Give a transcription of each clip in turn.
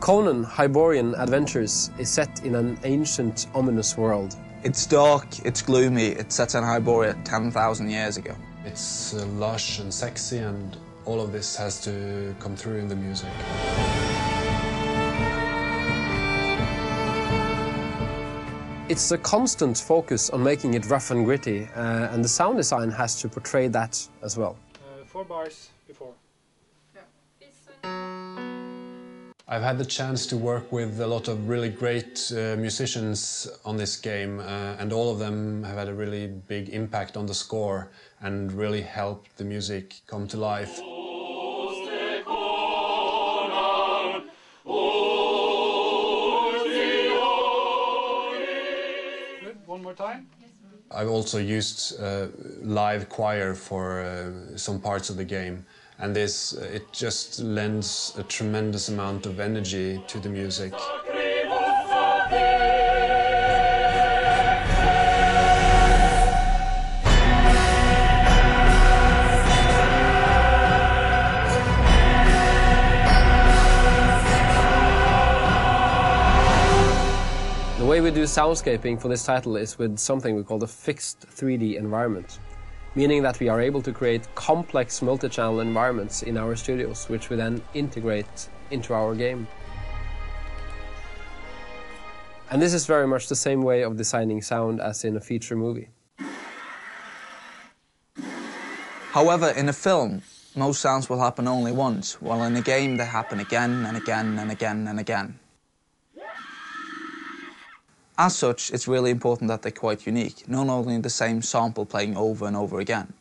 Conan Hyborian Adventures is set in an ancient, ominous world. It's dark, it's gloomy, it's set in Hyboria 10,000 years ago. It's lush and sexy, and all of this has to come through in the music. It's a constant focus on making it rough and gritty, and the sound design has to portray that as well. 4 bars before. I've had the chance to work with a lot of really great musicians on this game, and all of them have had a really big impact on the score and really helped the music come to life. Good. One more time. I've also used live choir for some parts of the game. And it just lends a tremendous amount of energy to the music. The way we do soundscaping for this title is with something we call the fixed 3D environment, meaning that we are able to create complex multi-channel environments in our studios, which we then integrate into our game. And this is very much the same way of designing sound as in a feature movie. However, in a film, most sounds will happen only once, while in a game they happen again and again and again and again. As such, it's really important that they're quite unique, not only the same sample playing over and over again.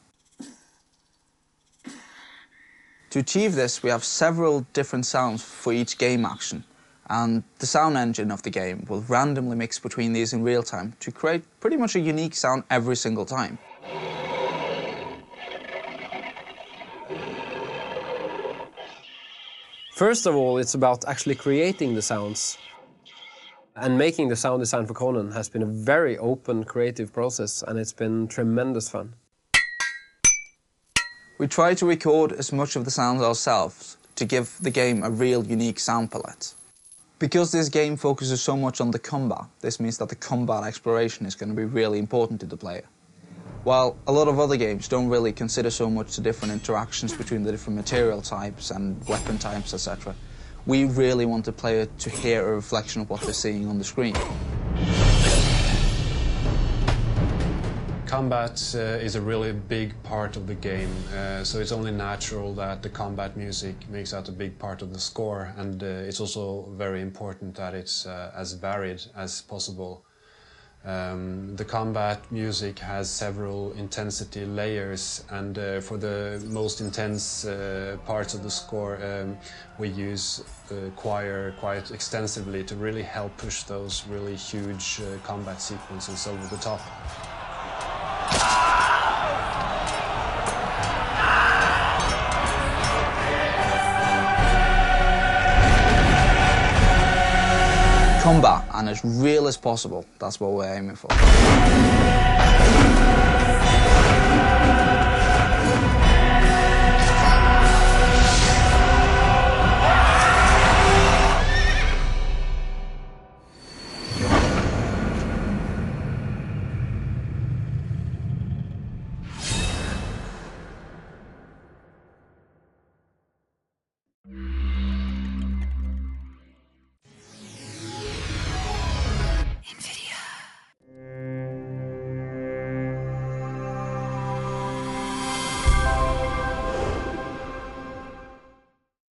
To achieve this, we have several different sounds for each game action, and the sound engine of the game will randomly mix between these in real time to create pretty much a unique sound every single time. First of all, it's about actually creating the sounds. And making the sound design for Conan has been a very open, creative process, and it's been tremendous fun. We try to record as much of the sounds ourselves to give the game a real unique sound palette. Because this game focuses so much on the combat, this means that the combat exploration is going to be really important to the player. While a lot of other games don't really consider so much the different interactions between the different material types and weapon types, etc., we really want the player to hear a reflection of what they're seeing on the screen. Combat is a really big part of the game, so it's only natural that the combat music makes out a big part of the score, and it's also very important that it's as varied as possible. The combat music has several intensity layers, and for the most intense parts of the score we use choir quite extensively to really help push those really huge combat sequences over the top. Combat, and as real as possible, that's what we're aiming for.